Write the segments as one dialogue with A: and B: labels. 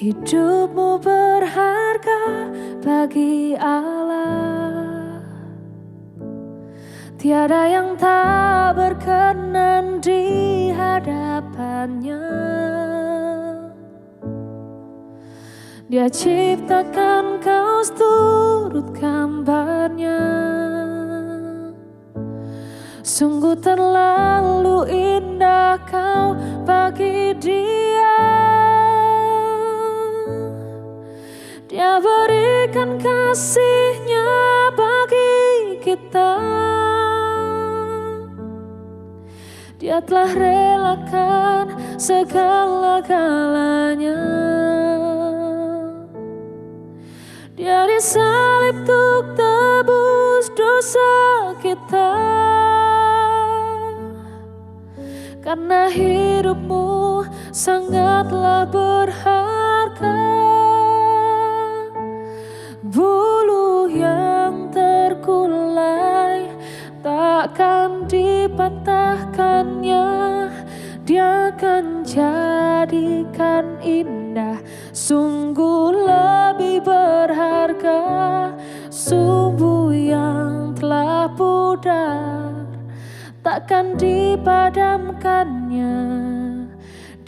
A: Hidupmu berharga bagi Allah. Tiada yang tak berkenan di hadapannya. Dia ciptakan kau turut gambarnya. Sungguh terlalu indah kau bagi Dia. Dia berikan kasih-Nya bagi kita. Dia telah relakan segala-galanya. Dia disalib untuk tebus dosa kita. Karena hidupmu sangatlah berharga. Bulu yang terkulai takkan dipatahkannya. Dia akan jadikan indah. Sungguh lebih berharga sumbu yang telah pudar, takkan dipadamkannya.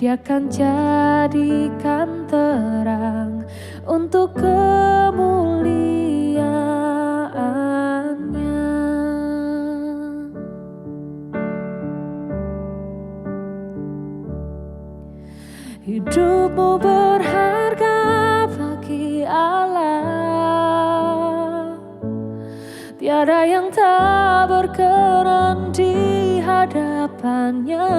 A: Dia akan jadikan terang untuk kemuliaan-Nya. Hidupmu berharga bagi Allah. Tiada yang tak berkenan di hadapannya.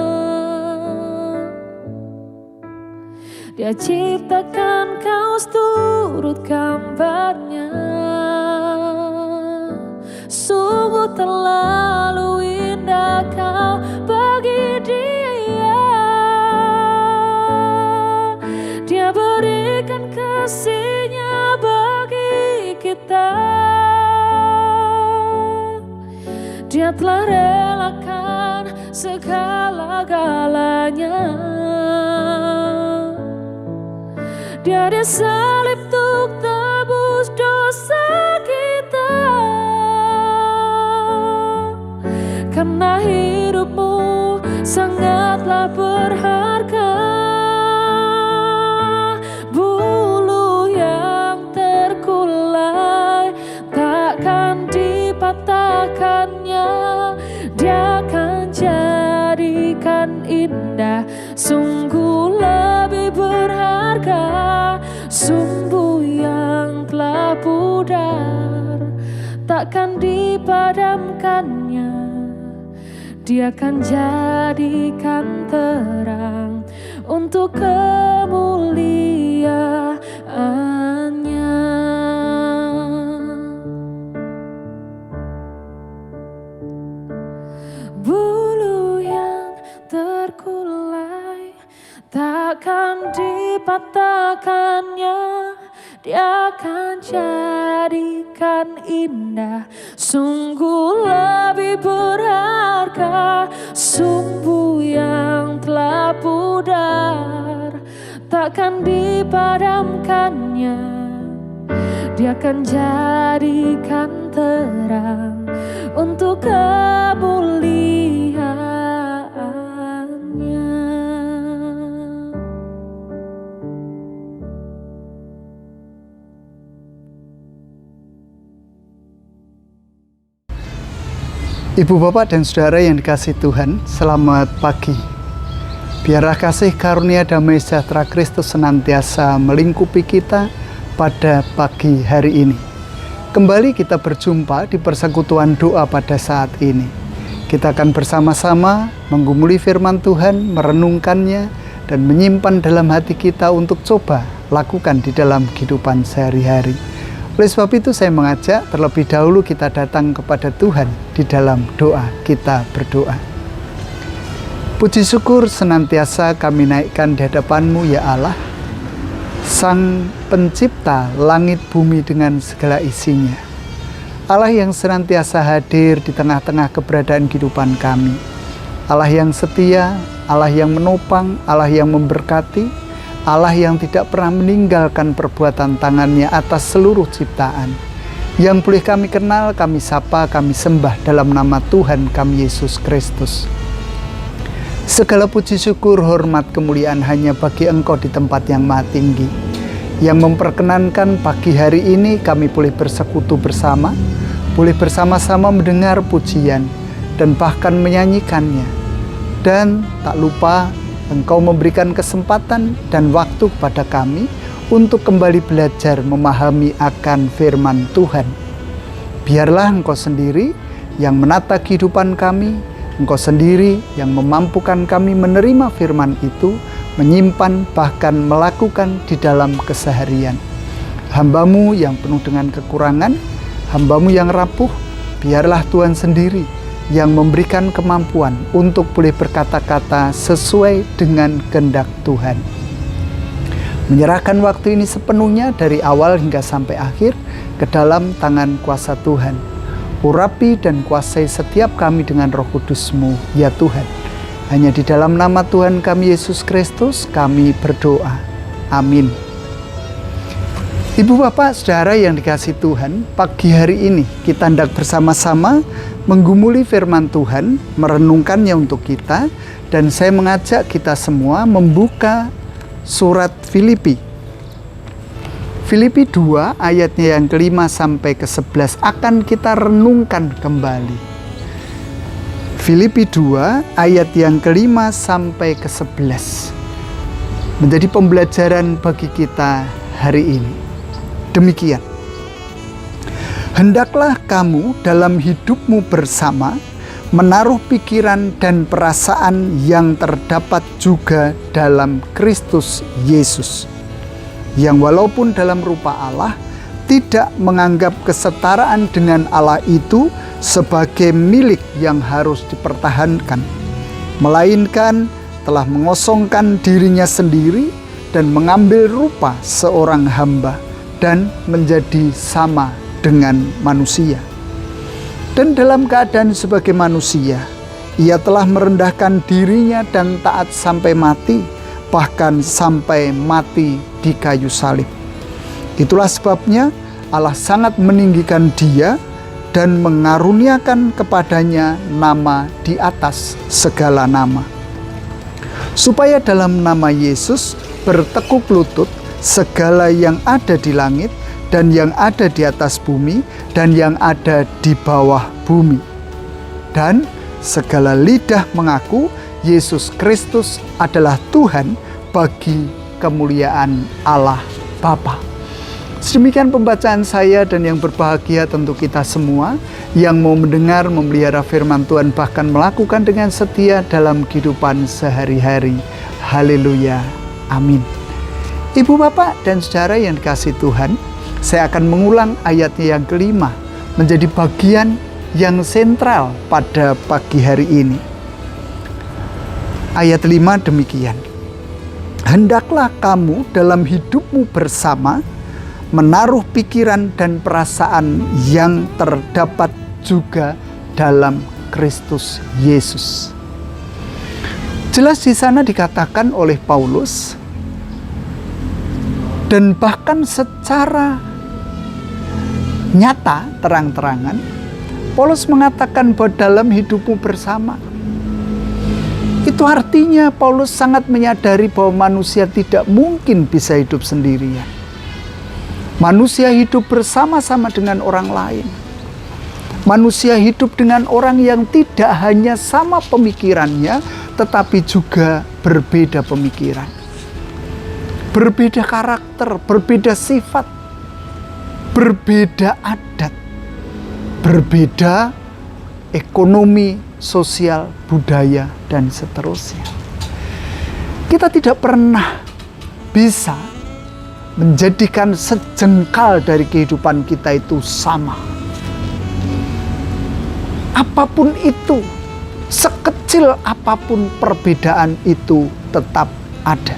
A: Dia ciptakan kau turut gambarnya. Sungguh terlalu indah kau bagi Dia. Dia berikan kasih-Nya bagi kita. Dia telah relakan segala-galanya. Dia disalib untuk tebus dosa kita. Karena hidupmu sangatlah berharga. Bulu yang terkulai takkan dipatahkannya. Dia akan jadikan indah. Sungguh lebih berharga sumbu yang telah pudar, takkan dipadamkannya. Dia akan jadikan terang untuk kemuliaan-Nya. Bulu yang terkulai takkan dipatahkannya. Dia akan jadikan indah. Sungguh lebih berharga sumbu yang telah pudar, takkan dipadamkannya. Dia akan jadikan terang untuk kemuliaan-Nya.
B: Ibu, Bapak, dan Saudara yang dikasihi Tuhan, selamat pagi. Biarlah kasih karunia damai sejahtera Kristus senantiasa melingkupi kita pada pagi hari ini. Kembali kita berjumpa di persekutuan doa pada saat ini. Kita akan bersama-sama menggumuli firman Tuhan, merenungkannya, dan menyimpan dalam hati kita untuk coba lakukan di dalam kehidupan sehari-hari. Oleh sebab itu saya mengajak terlebih dahulu kita datang kepada Tuhan di dalam doa. Kita berdoa. Puji syukur senantiasa kami naikkan di hadapan-Mu ya Allah, Sang Pencipta langit bumi dengan segala isinya. Allah yang senantiasa hadir di tengah-tengah keberadaan kehidupan kami. Allah yang setia, Allah yang menopang, Allah yang memberkati, Allah yang tidak pernah meninggalkan perbuatan tangannya atas seluruh ciptaan. Yang boleh kami kenal, kami sapa, kami sembah dalam nama Tuhan kami Yesus Kristus. Segala puji syukur, hormat, kemuliaan hanya bagi Engkau di tempat yang maha tinggi, yang memperkenankan pagi hari ini kami boleh bersekutu bersama, boleh bersama-sama mendengar pujian dan bahkan menyanyikannya. Dan tak lupa Engkau memberikan kesempatan dan waktu kepada kami untuk kembali belajar memahami akan firman Tuhan. Biarlah Engkau sendiri yang menata kehidupan kami, Engkau sendiri yang memampukan kami menerima firman itu, menyimpan bahkan melakukan di dalam keseharian. Hamba-Mu yang penuh dengan kekurangan, hamba-Mu yang rapuh, biarlah Tuhan sendiri yang memberikan kemampuan untuk boleh berkata-kata sesuai dengan kehendak Tuhan. Menyerahkan waktu ini sepenuhnya dari awal hingga sampai akhir ke dalam tangan kuasa Tuhan. Urapi dan kuasai setiap kami dengan Roh Kudus-Mu, ya Tuhan. Hanya di dalam nama Tuhan kami Yesus Kristus kami berdoa. Amin. Ibu bapak saudara yang dikasihi Tuhan, pagi hari ini kita hendak bersama-sama menggumuli firman Tuhan, merenungkannya untuk kita, dan saya mengajak kita semua membuka surat Filipi. Filipi 2 ayatnya yang ke-5 sampai ke-11 akan kita renungkan kembali. Filipi 2 ayat yang ke-5 sampai ke-11 menjadi pembelajaran bagi kita hari ini. Demikian. Hendaklah kamu dalam hidupmu bersama menaruh pikiran dan perasaan yang terdapat juga dalam Kristus Yesus, yang walaupun dalam rupa Allah tidak menganggap kesetaraan dengan Allah itu sebagai milik yang harus dipertahankan, melainkan telah mengosongkan dirinya sendiri dan mengambil rupa seorang hamba dan menjadi sama dengan manusia. Dan dalam keadaan sebagai manusia, ia telah merendahkan dirinya dan taat sampai mati, bahkan sampai mati di kayu salib. Itulah sebabnya Allah sangat meninggikan dia dan mengaruniakan kepadanya nama di atas segala nama, supaya dalam nama Yesus bertekuk lutut segala yang ada di langit dan yang ada di atas bumi dan yang ada di bawah bumi, dan segala lidah mengaku Yesus Kristus adalah Tuhan bagi kemuliaan Allah Bapa. Sedemikian pembacaan saya, dan yang berbahagia tentu kita semua yang mau mendengar, memelihara firman Tuhan, bahkan melakukan dengan setia dalam kehidupan sehari-hari. Haleluya. Amin. Ibu bapak dan saudara yang dikasihi Tuhan, saya akan mengulang ayatnya yang ke-5 menjadi bagian yang sentral pada pagi hari ini. Ayat 5 demikian. Hendaklah kamu dalam hidupmu bersama menaruh pikiran dan perasaan yang terdapat juga dalam Kristus Yesus. Jelas di sana dikatakan oleh Paulus, dan bahkan secara nyata, terang-terangan, Paulus mengatakan bahwa dalam hidupmu bersama. Itu artinya Paulus sangat menyadari bahwa manusia tidak mungkin bisa hidup sendirian. Manusia hidup bersama-sama dengan orang lain. Manusia hidup dengan orang yang tidak hanya sama pemikirannya, tetapi juga berbeda pemikiran, berbeda karakter, berbeda sifat, berbeda adat, berbeda ekonomi, sosial, budaya, dan seterusnya. Kita tidak pernah bisa menjadikan sejengkal dari kehidupan kita itu sama. Apapun itu, sekecil apapun perbedaan itu tetap ada.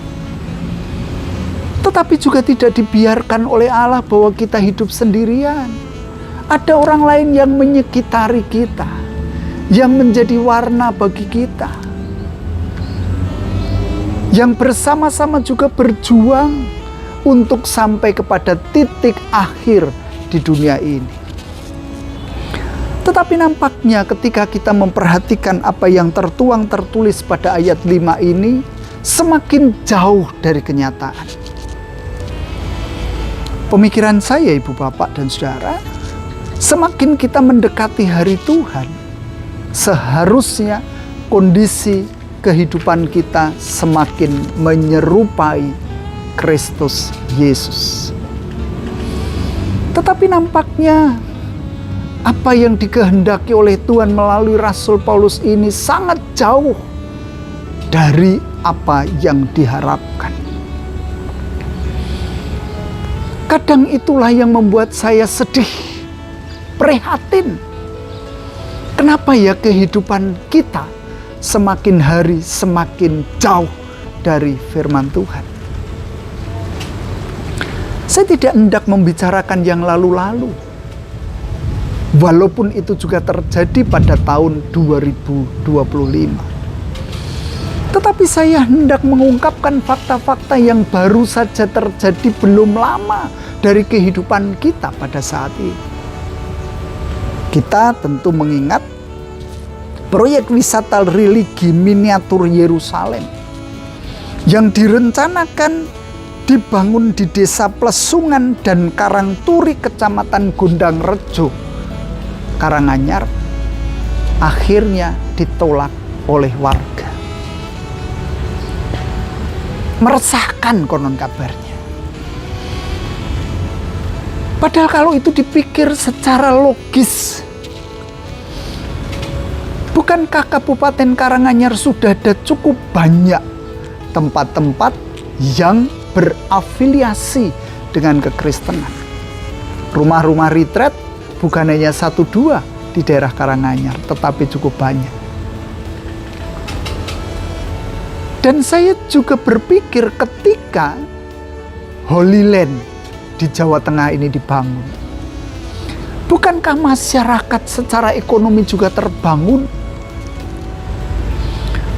B: Tetapi juga tidak dibiarkan oleh Allah bahwa kita hidup sendirian. Ada orang lain yang menyekitari kita, yang menjadi warna bagi kita, yang bersama-sama juga berjuang untuk sampai kepada titik akhir di dunia ini. Tetapi nampaknya ketika kita memperhatikan apa yang tertulis pada ayat 5 ini, semakin jauh dari kenyataan. Pemikiran saya, Ibu, Bapak, dan Saudara, semakin kita mendekati hari Tuhan, seharusnya kondisi kehidupan kita semakin menyerupai Kristus Yesus. Tetapi nampaknya apa yang dikehendaki oleh Tuhan melalui Rasul Paulus ini sangat jauh dari apa yang diharapkan. Kadang itulah yang membuat saya sedih, prihatin. Kenapa ya kehidupan kita semakin hari semakin jauh dari firman Tuhan? Saya tidak hendak membicarakan yang lalu-lalu, walaupun itu juga terjadi pada tahun 2025. Tetapi saya hendak mengungkapkan fakta-fakta yang baru saja terjadi belum lama dari kehidupan kita pada saat ini. Kita tentu mengingat proyek wisata religi miniatur Yerusalem yang direncanakan dibangun di Desa Plesungan dan Karangturi, Kecamatan Gondang Rejo, Karanganyar, akhirnya ditolak oleh warga. Meresahkan konon kabarnya. Padahal kalau itu dipikir secara logis, bukankah Kabupaten Karanganyar sudah ada cukup banyak tempat-tempat yang berafiliasi dengan kekristenan? Rumah-rumah retret bukan hanya 1-2 di daerah Karanganyar, tetapi cukup banyak. Dan saya juga berpikir ketika Holy Land di Jawa Tengah ini dibangun, bukankah masyarakat secara ekonomi juga terbangun?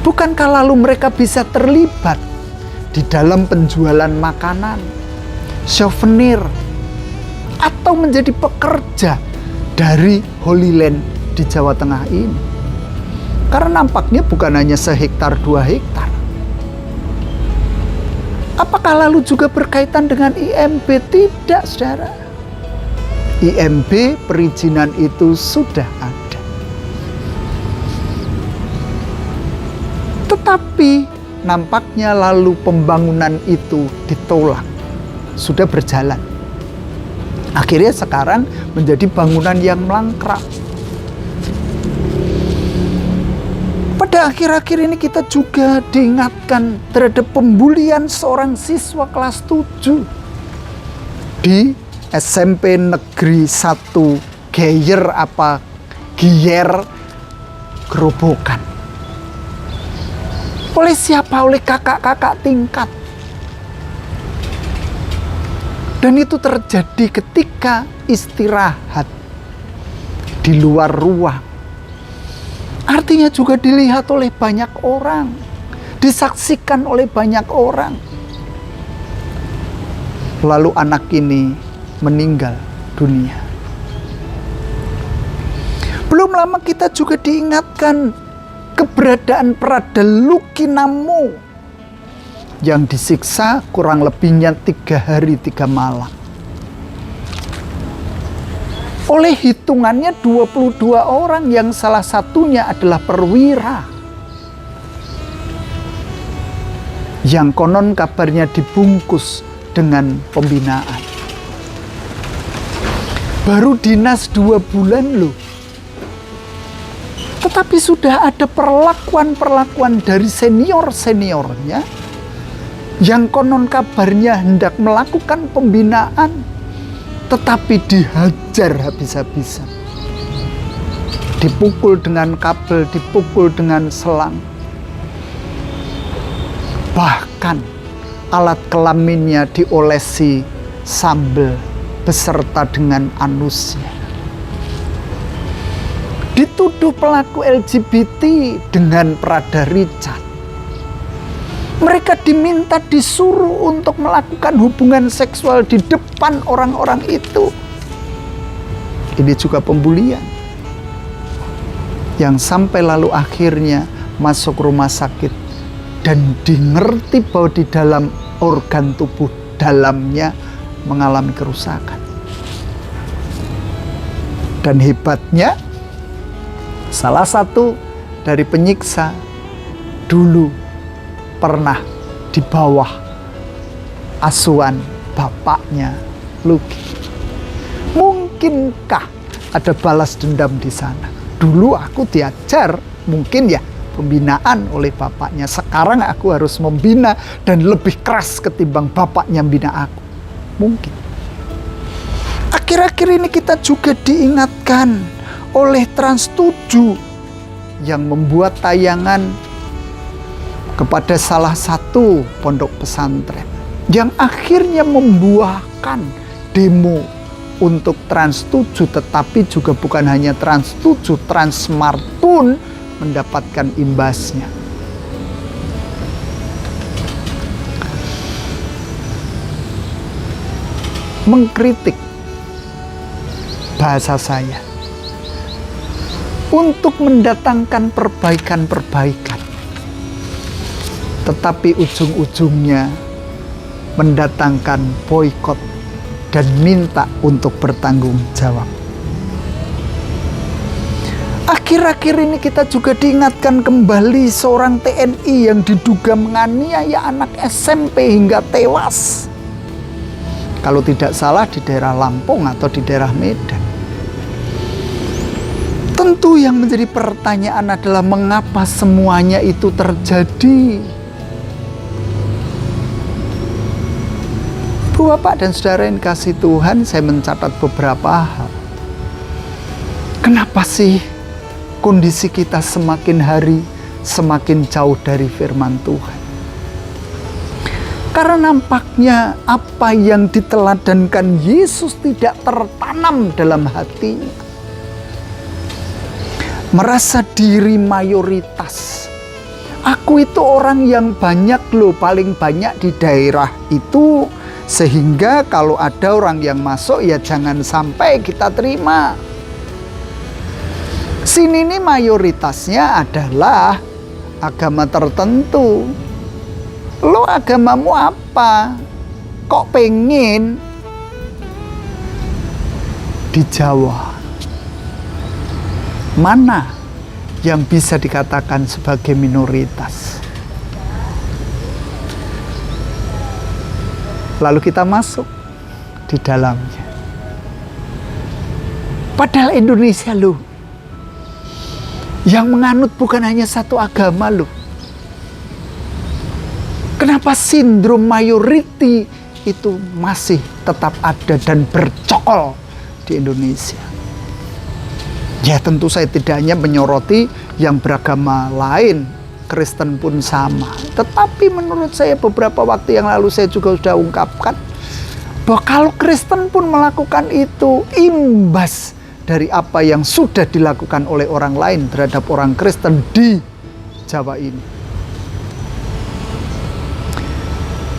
B: Bukankah lalu mereka bisa terlibat di dalam penjualan makanan, souvenir, atau menjadi pekerja dari Holy Land di Jawa Tengah ini? Karena nampaknya bukan hanya sehektar 2 hektar. Apakah lalu juga berkaitan dengan IMB? Tidak, saudara. IMB perizinan itu sudah ada. Tetapi nampaknya lalu pembangunan itu ditolak. Sudah berjalan. Akhirnya sekarang menjadi bangunan yang mangkrak. Pada akhir-akhir ini kita juga diingatkan terhadap pembulian seorang siswa kelas 7 di SMP Negeri 1 Giyer Gerobokan. Oleh siapa? Oleh kakak-kakak tingkat. Dan itu terjadi ketika istirahat di luar ruang. Artinya juga dilihat oleh banyak orang, disaksikan oleh banyak orang. Lalu anak ini meninggal dunia. Belum lama kita juga diingatkan keberadaan Prada Lukinamo yang disiksa kurang lebihnya 3 hari 3 malam. Oleh hitungannya 22 orang yang salah satunya adalah perwira. Yang konon kabarnya dibungkus dengan pembinaan. Baru dinas 2 bulan loh. Tetapi sudah ada perlakuan-perlakuan dari senior-seniornya yang konon kabarnya hendak melakukan pembinaan, tetapi dihajar habis-habisan. Dipukul dengan kabel, dipukul dengan selang. Bahkan alat kelaminnya diolesi sambal beserta dengan anusnya. Dituduh pelaku LGBT dengan Prada Richard. Mereka diminta, disuruh untuk melakukan hubungan seksual di depan orang-orang itu. Ini juga pembulian. Yang sampai lalu akhirnya masuk rumah sakit dan dimengerti bahwa di dalam organ tubuh dalamnya mengalami kerusakan. Dan hebatnya, salah satu dari penyiksa dulu pernah di bawah asuhan bapaknya Lucky. Mungkinkah ada balas dendam di sana? Dulu aku diajar mungkin ya pembinaan oleh bapaknya. Sekarang aku harus membina dan lebih keras ketimbang bapaknya membina aku. Mungkin. Akhir-akhir ini kita juga diingatkan oleh Trans7 yang membuat tayangan kepada salah satu pondok pesantren yang akhirnya membuahkan demo untuk Trans7, tetapi juga bukan hanya Trans7, Transmart pun mendapatkan imbasnya. Mengkritik bahasa saya untuk mendatangkan perbaikan-perbaikan, tetapi ujung-ujungnya mendatangkan boikot dan minta untuk bertanggung jawab. Akhir-akhir ini kita juga diingatkan kembali seorang TNI yang diduga menganiaya anak SMP hingga tewas. Kalau tidak salah di daerah Lampung atau di daerah Medan. Tentu yang menjadi pertanyaan adalah mengapa semuanya itu terjadi? Bapak dan saudara yang kasih Tuhan, saya mencatat beberapa hal. Kenapa sih kondisi kita semakin hari semakin jauh dari firman Tuhan? Karena nampaknya apa yang diteladankan Yesus tidak tertanam dalam hatinya. Merasa diri mayoritas. Aku itu orang yang banyak loh, paling banyak di daerah itu. Sehingga kalau ada orang yang masuk ya jangan sampai kita terima. Sini ini mayoritasnya adalah agama tertentu. Lo agamamu apa? Kok pengen di Jawa? Mana yang bisa dikatakan sebagai minoritas? Lalu kita masuk di dalamnya. Padahal Indonesia loh, yang menganut bukan hanya satu agama loh. Kenapa sindrom mayoriti itu masih tetap ada dan bercokol di Indonesia? Ya tentu saya tidak hanya menyoroti yang beragama lain, Kristen pun sama. Tetapi menurut saya beberapa waktu yang lalu saya juga sudah ungkapkan bahwa kalau Kristen pun melakukan itu, imbas dari apa yang sudah dilakukan oleh orang lain terhadap orang Kristen di Jawa ini.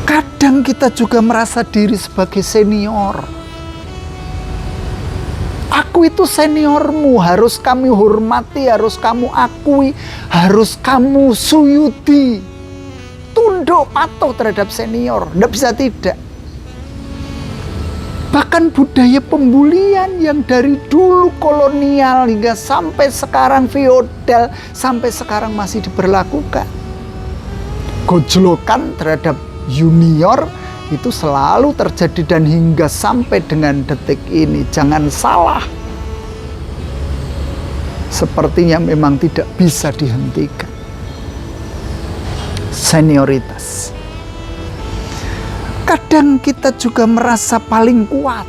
B: Kadang kita juga merasa diri sebagai senior. Aku itu seniormu, harus kamu hormati, harus kamu akui, harus kamu suyuti. Tunduk patuh terhadap senior, tidak bisa tidak. Bahkan budaya pembulian yang dari dulu kolonial hingga sampai sekarang feodal, sampai sekarang masih diberlakukan. Gojlokan terhadap junior itu selalu terjadi dan hingga sampai dengan detik ini. Jangan salah, sepertinya memang tidak bisa dihentikan. Senioritas. Kadang kita juga merasa paling kuat.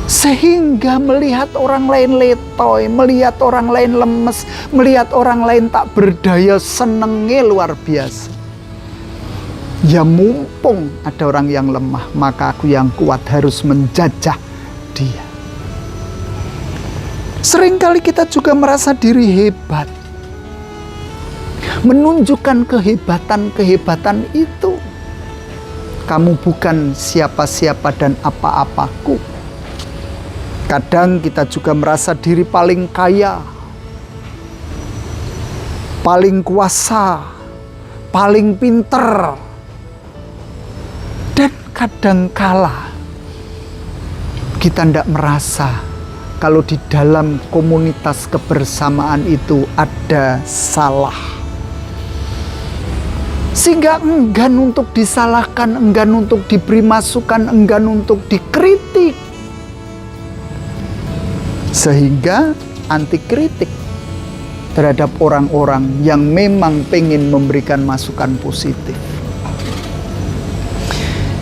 B: Sehingga melihat orang lain letoy, melihat orang lain lemes, melihat orang lain tak berdaya, senengnya luar biasa. Ya mumpung ada orang yang lemah, maka aku yang kuat harus menjajah dia. Seringkali kita juga merasa diri hebat. menunjukkan kehebatan-kehebatan itu. Kamu bukan siapa-siapa dan apa-apaku. Kadang kita juga merasa diri paling kaya, paling kuasa, paling pinter. Dan kadangkala kita tidak merasa kalau di dalam komunitas kebersamaan itu ada salah. Sehingga enggan untuk disalahkan, enggan untuk diberi masukan, enggan untuk dikritik. Sehingga anti kritik terhadap orang-orang yang memang pengen memberikan masukan positif.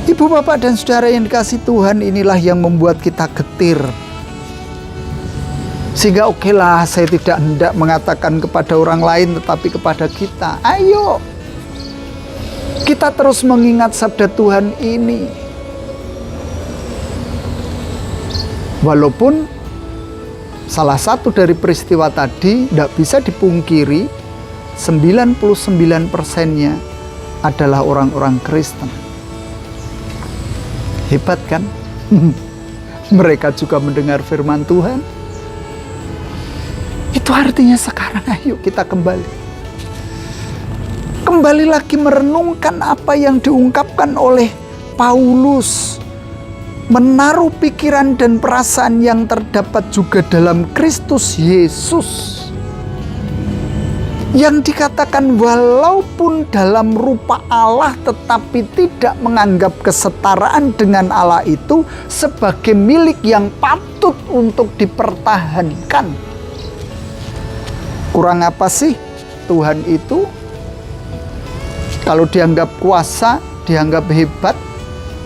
B: Ibu, bapak, dan saudara yang dikasihi Tuhan, inilah yang membuat kita getir. Sehingga okelah, saya tidak hendak mengatakan kepada orang lain, tetapi kepada kita. Ayo, kita terus mengingat sabda Tuhan ini. Walaupun salah satu dari peristiwa tadi tidak bisa dipungkiri, 99%-nya adalah orang-orang Kristen. Hebat kan? Mereka juga mendengar firman Tuhan. Itu artinya sekarang ayo kita kembali lagi merenungkan apa yang diungkapkan oleh Paulus. Menaruh pikiran dan perasaan yang terdapat juga dalam Kristus Yesus. Yang dikatakan walaupun dalam rupa Allah tetapi tidak menganggap kesetaraan dengan Allah itu sebagai milik yang patut untuk dipertahankan. Kurang apa sih Tuhan itu? Kalau dianggap kuasa, dianggap hebat,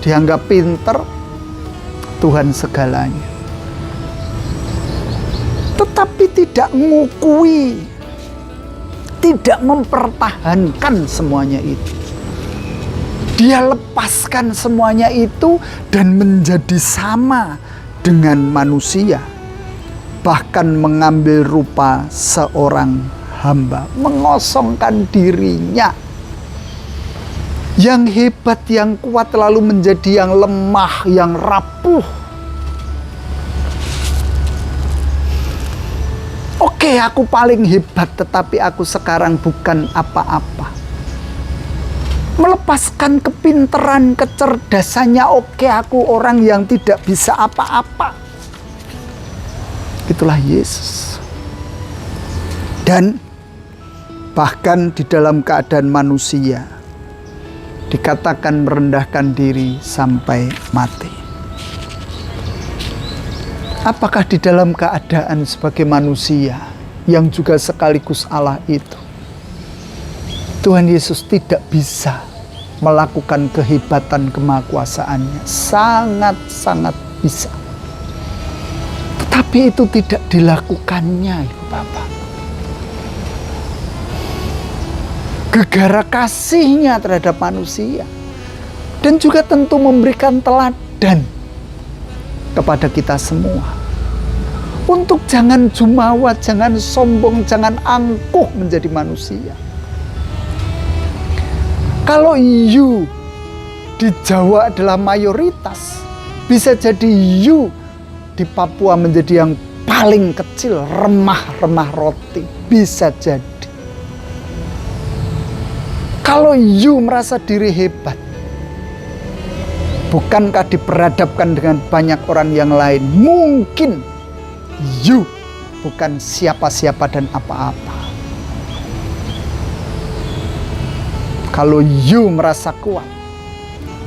B: dianggap pinter, Tuhan segalanya. Tetapi tidak mengukui, tidak mempertahankan semuanya itu. Dia lepaskan semuanya itu dan menjadi sama dengan manusia. Bahkan mengambil rupa seorang hamba, mengosongkan dirinya. Yang hebat, yang kuat lalu menjadi yang lemah, yang rapuh. Oke, aku paling hebat, tetapi aku sekarang bukan apa-apa. Melepaskan kepinteran, kecerdasannya, oke, aku orang yang tidak bisa apa-apa. Itulah Yesus. Dan bahkan di dalam keadaan manusia, dikatakan merendahkan diri sampai mati. Apakah di dalam keadaan sebagai manusia yang juga sekaligus Allah itu, Tuhan Yesus tidak bisa melakukan kehebatan kemahakuasaannya? Sangat-sangat bisa. Tetapi itu tidak dilakukannya, Ibu Bapak. Gegara kasihnya terhadap manusia. Dan juga tentu memberikan teladan kepada kita semua. Untuk jangan jumawa, jangan sombong, jangan angkuh menjadi manusia. Kalau you di Jawa adalah mayoritas, bisa jadi you di Papua menjadi yang paling kecil, remah-remah roti. Bisa jadi. Kalau you merasa diri hebat, bukankah diperhadapkan dengan banyak orang yang lain? Mungkin you bukan siapa-siapa dan apa-apa. Kalau you merasa kuat,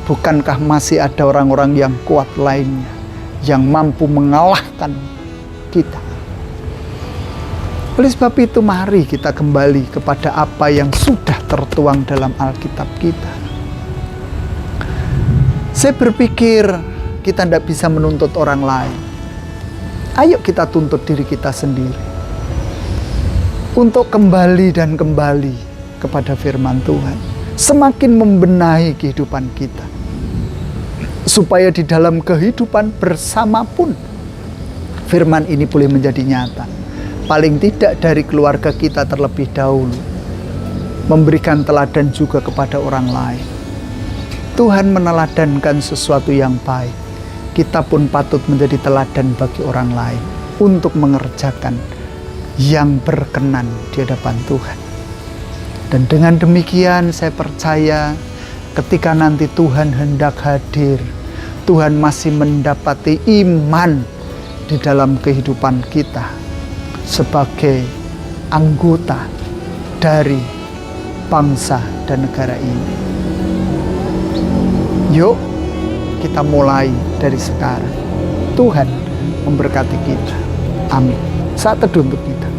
B: bukankah masih ada orang-orang yang kuat lainnya yang mampu mengalahkan kita? Oleh sebab itu mari kita kembali kepada apa yang sudah tertuang dalam Alkitab kita. Saya berpikir kita tidak bisa menuntut orang lain. Ayo kita tuntut diri kita sendiri. Untuk kembali dan kembali kepada firman Tuhan. Semakin membenahi kehidupan kita. Supaya di dalam kehidupan bersama pun firman ini boleh menjadi nyata. Paling tidak dari keluarga kita terlebih dahulu. memberikan teladan juga kepada orang lain. Tuhan meneladankan sesuatu yang baik. Kita pun patut menjadi teladan bagi orang lain untuk mengerjakan yang berkenan di hadapan Tuhan. Dan dengan demikian saya percaya ketika nanti Tuhan hendak hadir, Tuhan masih mendapati iman di dalam kehidupan kita sebagai anggota dari bangsa dan negara ini. Yuk kita mulai dari sekarang. Tuhan memberkati kita. Amin. Saat teduh untuk kita.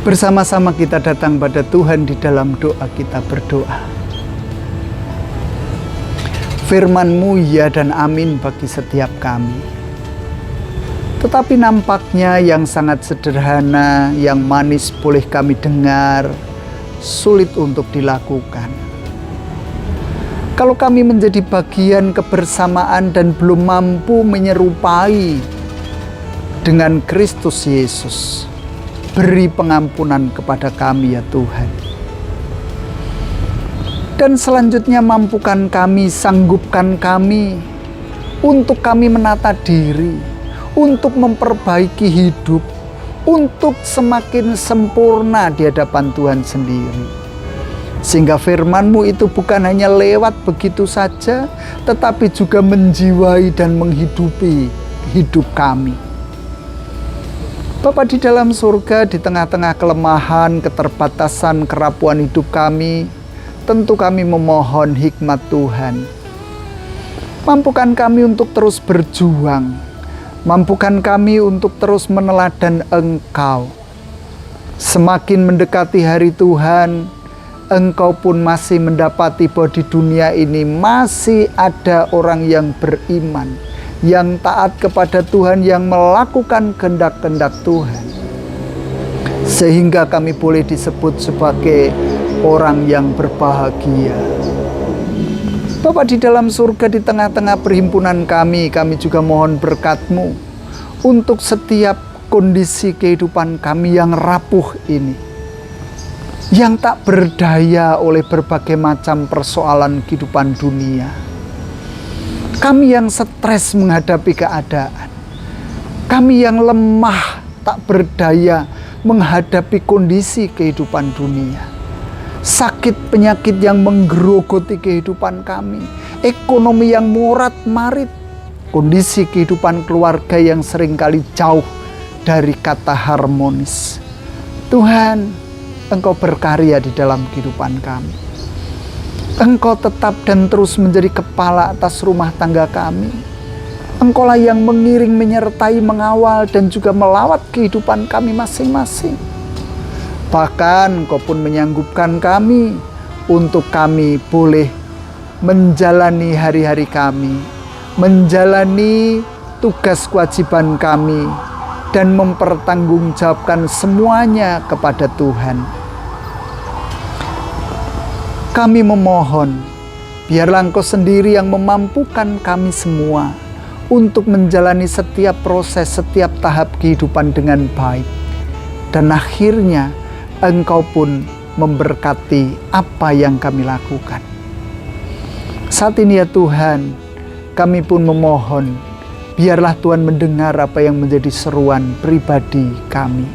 B: Bersama-sama kita datang pada Tuhan di dalam doa kita berdoa. Firman-Mu ya dan amin bagi setiap kami. Tetapi nampaknya yang sangat sederhana, yang manis boleh kami dengar, sulit untuk dilakukan. Kalau kami menjadi bagian kebersamaan dan belum mampu menyerupai dengan Kristus Yesus, beri pengampunan kepada kami ya Tuhan. Dan selanjutnya mampukan kami, sanggupkan kami untuk kami menata diri, untuk memperbaiki hidup, untuk semakin sempurna di hadapan Tuhan sendiri. Sehingga firman-Mu itu bukan hanya lewat begitu saja, tetapi juga menjiwai dan menghidupi hidup kami. Bapa di dalam surga, di tengah-tengah kelemahan, keterbatasan, kerapuan hidup kami, tentu kami memohon hikmat Tuhan. Mampukan kami untuk terus berjuang. Mampukan kami untuk terus meneladan Engkau. Semakin mendekati hari Tuhan, Engkau pun masih mendapati bahwa di dunia ini masih ada orang yang beriman, yang taat kepada Tuhan, yang melakukan kehendak-kehendak Tuhan. Sehingga kami boleh disebut sebagai orang yang berbahagia. Bapa di dalam surga, di tengah-tengah perhimpunan kami juga mohon berkat-Mu untuk setiap kondisi kehidupan kami yang rapuh ini, yang tak berdaya oleh berbagai macam persoalan kehidupan dunia. Kami yang stres menghadapi keadaan, kami yang lemah tak berdaya menghadapi kondisi kehidupan dunia. Sakit penyakit yang menggerogoti kehidupan kami, ekonomi yang morat-marit, kondisi kehidupan keluarga yang seringkali jauh dari kata harmonis. Tuhan, Engkau berkarya di dalam kehidupan kami. Engkau tetap dan terus menjadi kepala atas rumah tangga kami. Engkaulah yang mengiring, menyertai, mengawal, dan juga melawat kehidupan kami masing-masing. Bahkan Engkau pun menyanggupkan kami untuk kami boleh menjalani hari-hari kami, menjalani tugas kewajiban kami, dan mempertanggungjawabkan semuanya kepada Tuhan. Kami memohon, biarlah Engkau sendiri yang memampukan kami semua untuk menjalani setiap proses, setiap tahap kehidupan dengan baik. Dan akhirnya Engkau pun memberkati apa yang kami lakukan. Saat ini ya Tuhan, kami pun memohon, biarlah Tuhan mendengar apa yang menjadi seruan pribadi kami.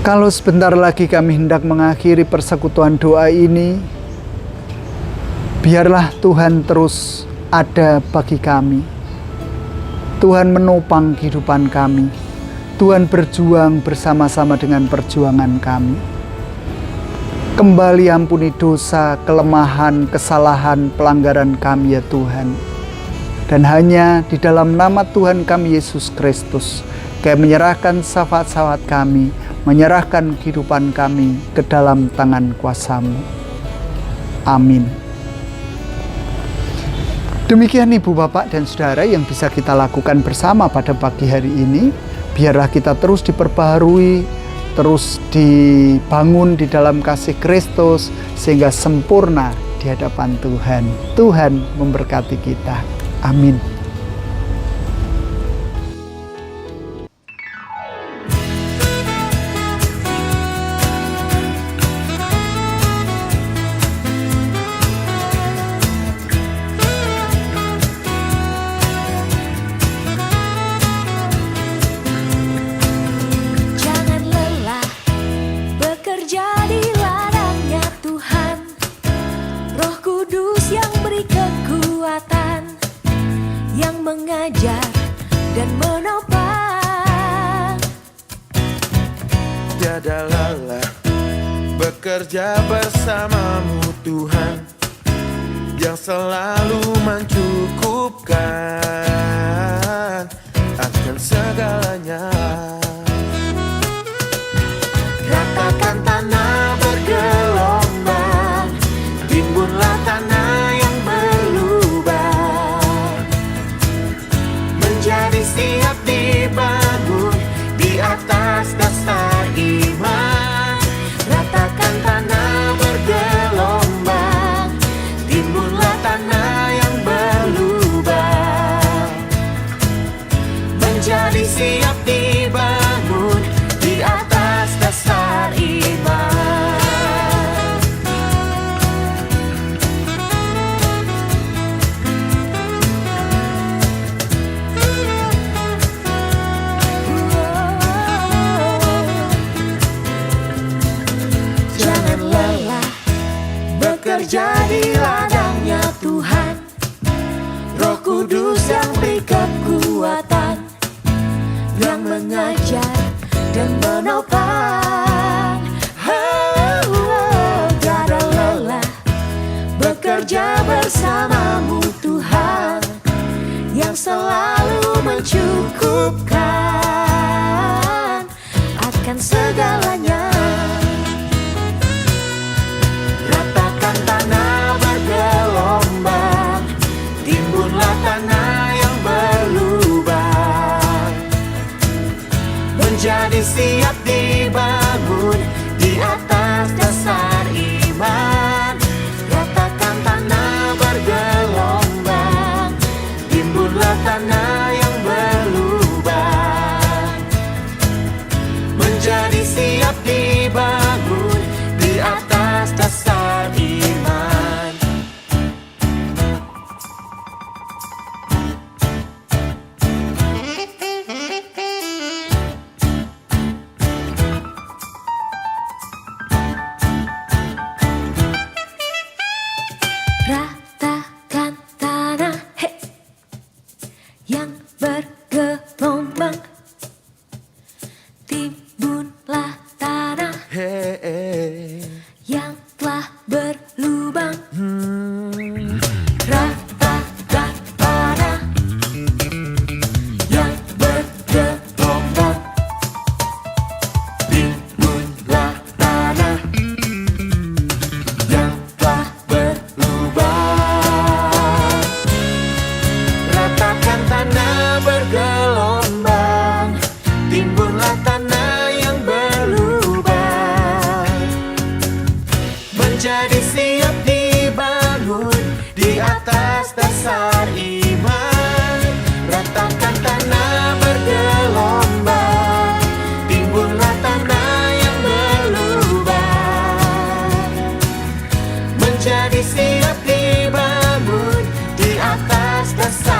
B: Kalau sebentar lagi kami hendak mengakhiri persekutuan doa ini, biarlah Tuhan terus ada bagi kami. Tuhan menopang kehidupan kami. Tuhan berjuang bersama-sama dengan perjuangan kami. Kembali ampuni dosa, kelemahan, kesalahan, pelanggaran kami ya Tuhan. Dan hanya di dalam nama Tuhan kami Yesus Kristus, kami menyerahkan syafaat-syafaat kami, menyerahkan kehidupan kami ke dalam tangan kuasa-Mu. Amin. Demikian Ibu Bapak dan Saudara yang bisa kita lakukan bersama pada pagi hari ini. Biarlah kita terus diperbaharui, terus dibangun di dalam kasih Kristus sehingga sempurna di hadapan Tuhan. Tuhan memberkati kita. Amin.
A: Mengajar dan menopang.
C: Tiada lelah bekerja bersamamu Tuhan, yang selalu mencukupkan akan segalanya. Ratakan tanah bergelombang, timbunlah tanah yang berlubang, menjadi siap dibangun di atas dasar iman. Ratakan tanah bergelombang, timbunlah tanah yang berlubang, menjadi siap dibangun di atas dasar iman. Jangan lelah bekerja di ladangnya Tuhan, Roh Kudus yang beri kekuatan, yang mengajar dan menopang. Tiada lelah bekerja bersamamu Tuhan, yang selalu mencukupkan akan segalanya. Ratakan tanah bergelombang, timbunlah tanah yang berlubang, menjadi siap dibangun di atas dasar iman. Ratakan tanah bergelombang, timbunlah tanah yang berlubang, menjadi siap dibangun di atas dasar iman. Ratakan tanah yang bergelombang, timbunlah tanah yang telah berlubang. Ratakan tanah yang bergelombang, timbunlah tanah yang telah berlubang. Ratakan tanah bergelombang, timbunlah tanah yang berlubang, menjadi siap dibangun di atas dasar iman. Ratakan tanah bergelombang, timbunlah tanah yang berlubang, menjadi siap dibangun di atas dasar